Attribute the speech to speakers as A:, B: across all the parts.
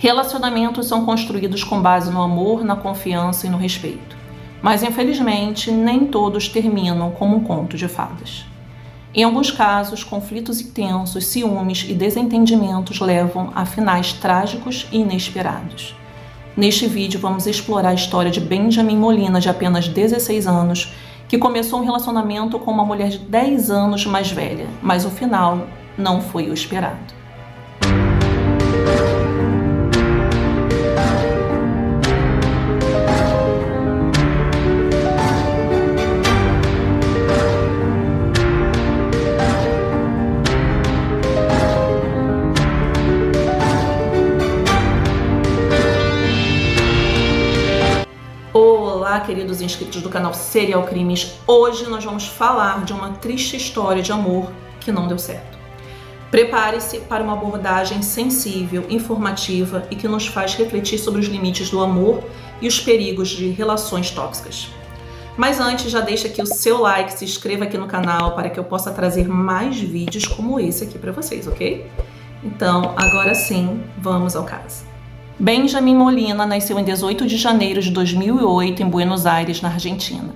A: Relacionamentos são construídos com base no amor, na confiança e no respeito. Mas, infelizmente, nem todos terminam como um conto de fadas. Em alguns casos, conflitos intensos, ciúmes e desentendimentos levam a finais trágicos e inesperados. Neste vídeo, vamos explorar a história de Benjamin Molina, de apenas 16 anos, que começou um relacionamento com uma mulher de 10 anos mais velha, mas o final não foi o esperado. Olá, queridos inscritos do canal Serial Crimes. Hoje nós vamos falar de uma triste história de amor que não deu certo. Prepare-se para uma abordagem sensível, informativa e que nos faz refletir sobre os limites do amor e os perigos de relações tóxicas. Mas antes, já deixa aqui o seu like, se inscreva aqui no canal para que eu possa trazer mais vídeos como esse aqui para vocês, ok? Então, agora sim, vamos ao caso. Benjamin Molina nasceu em 18 de janeiro de 2008 em Buenos Aires, na Argentina.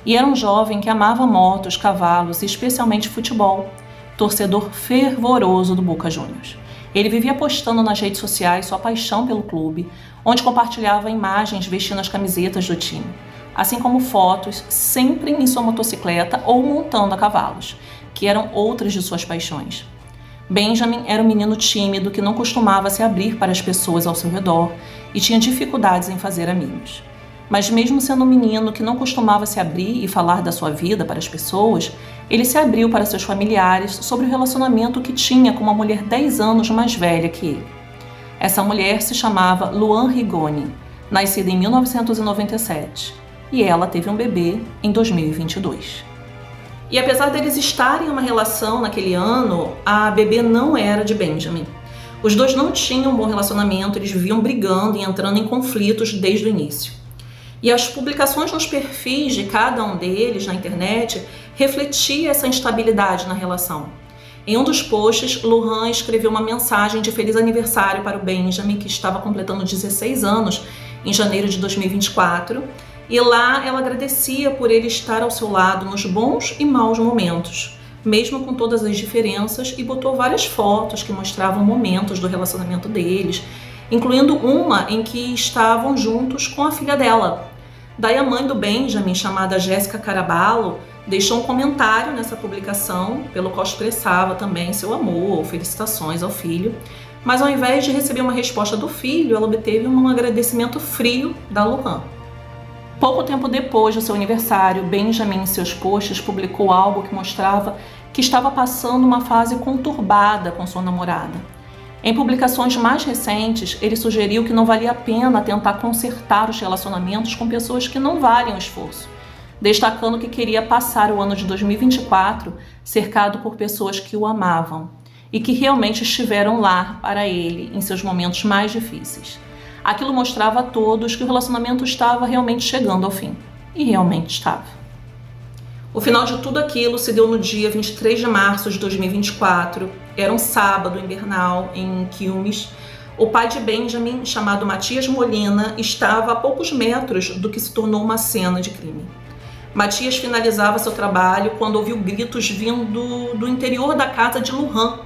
A: E era um jovem que amava motos, cavalos e especialmente futebol, torcedor fervoroso do Boca Juniors. Ele vivia postando nas redes sociais sua paixão pelo clube, onde compartilhava imagens vestindo as camisetas do time, assim como fotos sempre em sua motocicleta ou montando a cavalos, que eram outras de suas paixões. Benjamin era um menino tímido que não costumava se abrir para as pessoas ao seu redor e tinha dificuldades em fazer amigos. Mas mesmo sendo um menino que não costumava se abrir e falar da sua vida para as pessoas, ele se abriu para seus familiares sobre o relacionamento que tinha com uma mulher 10 anos mais velha que ele. Essa mulher se chamava Luan Rigoni, nascida em 1997, e ela teve um bebê em 2022. E apesar deles estarem em uma relação naquele ano, a bebê não era de Benjamin. Os dois não tinham um bom relacionamento, eles viviam brigando e entrando em conflitos desde o início. E as publicações nos perfis de cada um deles na internet refletiam essa instabilidade na relação. Em um dos posts, Luan escreveu uma mensagem de feliz aniversário para o Benjamin, que estava completando 16 anos em janeiro de 2024, e lá ela agradecia por ele estar ao seu lado nos bons e maus momentos, mesmo com todas as diferenças, e botou várias fotos que mostravam momentos do relacionamento deles, incluindo uma em que estavam juntos com a filha dela. Daí a mãe do Benjamin, chamada Jéssica Caraballo, deixou um comentário nessa publicação, pelo qual expressava também seu amor ou felicitações ao filho, mas ao invés de receber uma resposta do filho, ela obteve um agradecimento frio da Luan. Pouco tempo depois do seu aniversário, Benjamin, em seus posts, publicou algo que mostrava que estava passando uma fase conturbada com sua namorada. Em publicações mais recentes, ele sugeriu que não valia a pena tentar consertar os relacionamentos com pessoas que não valem o esforço, destacando que queria passar o ano de 2024 cercado por pessoas que o amavam e que realmente estiveram lá para ele em seus momentos mais difíceis. Aquilo mostrava a todos que o relacionamento estava realmente chegando ao fim. E realmente estava. O final de tudo aquilo se deu no dia 23 de março de 2024. Era um sábado invernal em Quilmes. O pai de Benjamin, chamado Matias Molina, estava a poucos metros do que se tornou uma cena de crime. Matias finalizava seu trabalho quando ouviu gritos vindo do interior da casa de Luan.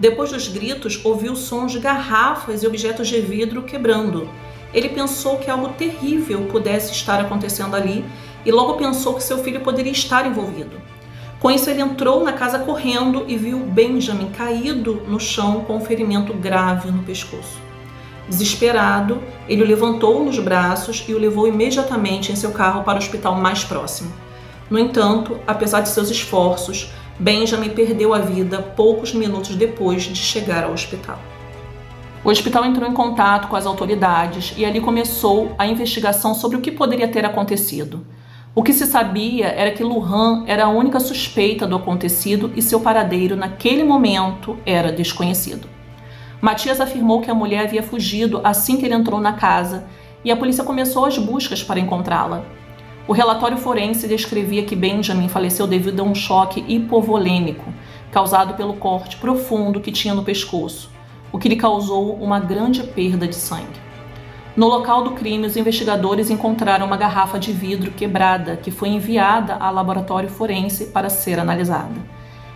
A: Depois dos gritos, ouviu sons de garrafas e objetos de vidro quebrando. Ele pensou que algo terrível pudesse estar acontecendo ali e logo pensou que seu filho poderia estar envolvido. Com isso, ele entrou na casa correndo e viu Benjamin caído no chão com um ferimento grave no pescoço. Desesperado, ele o levantou nos braços e o levou imediatamente em seu carro para o hospital mais próximo. No entanto, apesar de seus esforços, Benjamin perdeu a vida poucos minutos depois de chegar ao hospital. O hospital entrou em contato com as autoridades e ali começou a investigação sobre o que poderia ter acontecido. O que se sabia era que Luan era a única suspeita do acontecido e seu paradeiro naquele momento era desconhecido. Matias afirmou que a mulher havia fugido assim que ele entrou na casa e a polícia começou as buscas para encontrá-la. O relatório forense descrevia que Benjamin faleceu devido a um choque hipovolêmico, causado pelo corte profundo que tinha no pescoço, o que lhe causou uma grande perda de sangue. No local do crime, os investigadores encontraram uma garrafa de vidro quebrada que foi enviada ao laboratório forense para ser analisada.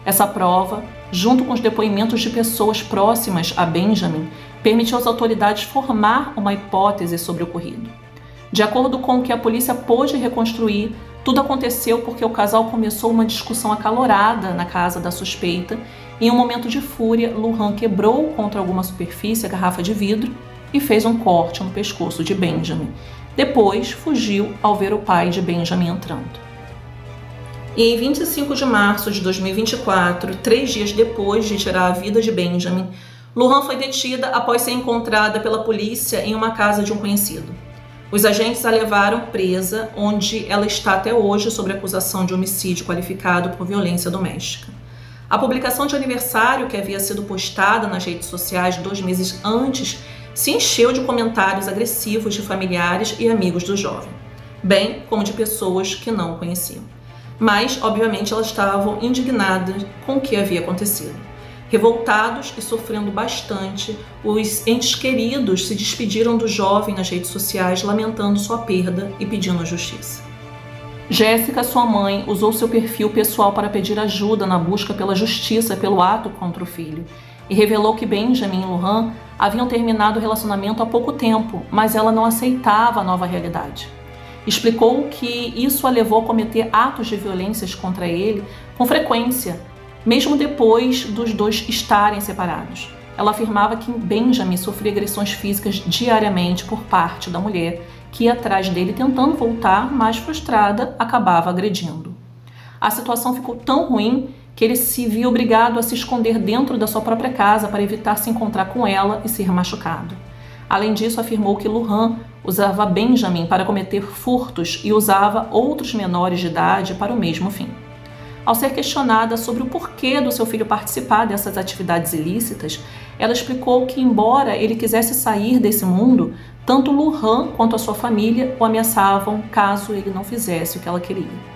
A: Essa prova, junto com os depoimentos de pessoas próximas a Benjamin, permitiu às autoridades formar uma hipótese sobre o ocorrido. De acordo com o que a polícia pôde reconstruir, tudo aconteceu porque o casal começou uma discussão acalorada na casa da suspeita e, em um momento de fúria, Lohan quebrou contra alguma superfície a garrafa de vidro e fez um corte no pescoço de Benjamin. Depois, fugiu ao ver o pai de Benjamin entrando. E em 25 de março de 2024, 3 dias depois de tirar a vida de Benjamin, Lohan foi detida após ser encontrada pela polícia em uma casa de um conhecido. Os agentes a levaram presa, onde ela está até hoje sob acusação de homicídio qualificado por violência doméstica. A publicação de aniversário, que havia sido postada nas redes sociais 2 meses antes, se encheu de comentários agressivos de familiares e amigos do jovem, bem como de pessoas que não o conheciam. Mas, obviamente, elas estavam indignadas com o que havia acontecido. Revoltados e sofrendo bastante, os entes queridos se despediram do jovem nas redes sociais, lamentando sua perda e pedindo justiça. Jéssica, sua mãe, usou seu perfil pessoal para pedir ajuda na busca pela justiça pelo ato contra o filho e revelou que Benjamin e Lohan haviam terminado o relacionamento há pouco tempo, mas ela não aceitava a nova realidade. Explicou que isso a levou a cometer atos de violências contra ele com frequência, mesmo depois dos dois estarem separados. Ela afirmava que Benjamin sofria agressões físicas diariamente por parte da mulher, que ia atrás dele tentando voltar, mas frustrada, acabava agredindo. A situação ficou tão ruim que ele se viu obrigado a se esconder dentro da sua própria casa para evitar se encontrar com ela e ser machucado. Além disso, afirmou que Lohan usava Benjamin para cometer furtos e usava outros menores de idade para o mesmo fim. Ao ser questionada sobre o porquê do seu filho participar dessas atividades ilícitas, ela explicou que, embora ele quisesse sair desse mundo, tanto Lohan quanto a sua família o ameaçavam caso ele não fizesse o que ela queria.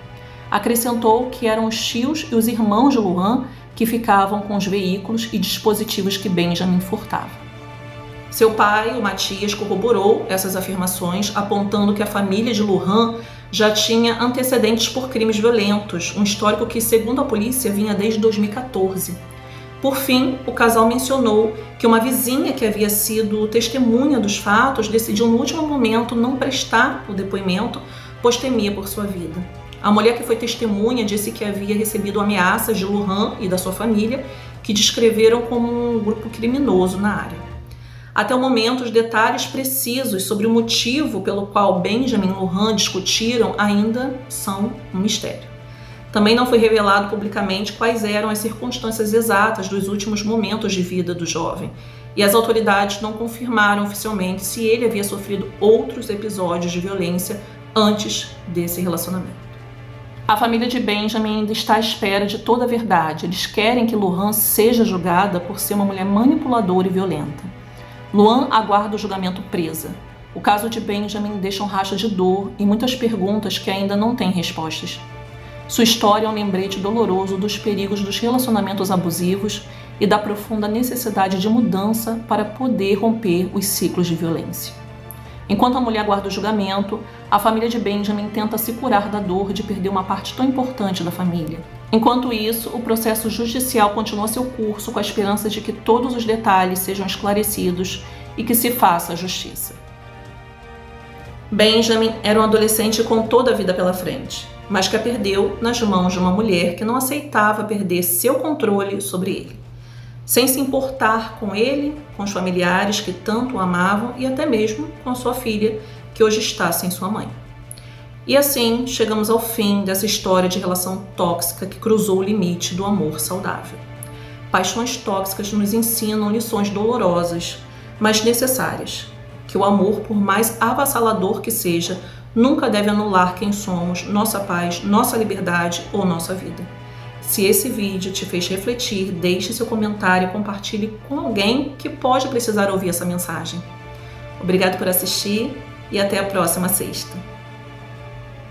A: Acrescentou que eram os tios e os irmãos de Lohan que ficavam com os veículos e dispositivos que Benjamin furtava. Seu pai, o Matias, corroborou essas afirmações, apontando que a família de Lohan já tinha antecedentes por crimes violentos, um histórico que, segundo a polícia, vinha desde 2014. Por fim, o casal mencionou que uma vizinha que havia sido testemunha dos fatos decidiu no último momento não prestar o depoimento, pois temia por sua vida. A mulher que foi testemunha disse que havia recebido ameaças de Lohan e da sua família, que descreveram como um grupo criminoso na área. Até o momento, os detalhes precisos sobre o motivo pelo qual Benjamin e Lohan discutiram ainda são um mistério. Também não foi revelado publicamente quais eram as circunstâncias exatas dos últimos momentos de vida do jovem, e as autoridades não confirmaram oficialmente se ele havia sofrido outros episódios de violência antes desse relacionamento. A família de Benjamin ainda está à espera de toda a verdade. Eles querem que Lohan seja julgada por ser uma mulher manipuladora e violenta. Lohan aguarda o julgamento presa. O caso de Benjamin deixa um rastro de dor e muitas perguntas que ainda não têm respostas. Sua história é um lembrete doloroso dos perigos dos relacionamentos abusivos e da profunda necessidade de mudança para poder romper os ciclos de violência. Enquanto a mulher aguarda o julgamento, a família de Benjamin tenta se curar da dor de perder uma parte tão importante da família. Enquanto isso, o processo judicial continua seu curso com a esperança de que todos os detalhes sejam esclarecidos e que se faça justiça. Benjamin era um adolescente com toda a vida pela frente, mas que a perdeu nas mãos de uma mulher que não aceitava perder seu controle sobre ele, sem se importar com ele, com os familiares que tanto o amavam e até mesmo com a sua filha, que hoje está sem sua mãe. E assim, chegamos ao fim dessa história de relação tóxica que cruzou o limite do amor saudável. Paixões tóxicas nos ensinam lições dolorosas, mas necessárias, que o amor, por mais avassalador que seja, nunca deve anular quem somos, nossa paz, nossa liberdade ou nossa vida. Se esse vídeo te fez refletir, deixe seu comentário e compartilhe com alguém que pode precisar ouvir essa mensagem. Obrigado por assistir e até a próxima sexta.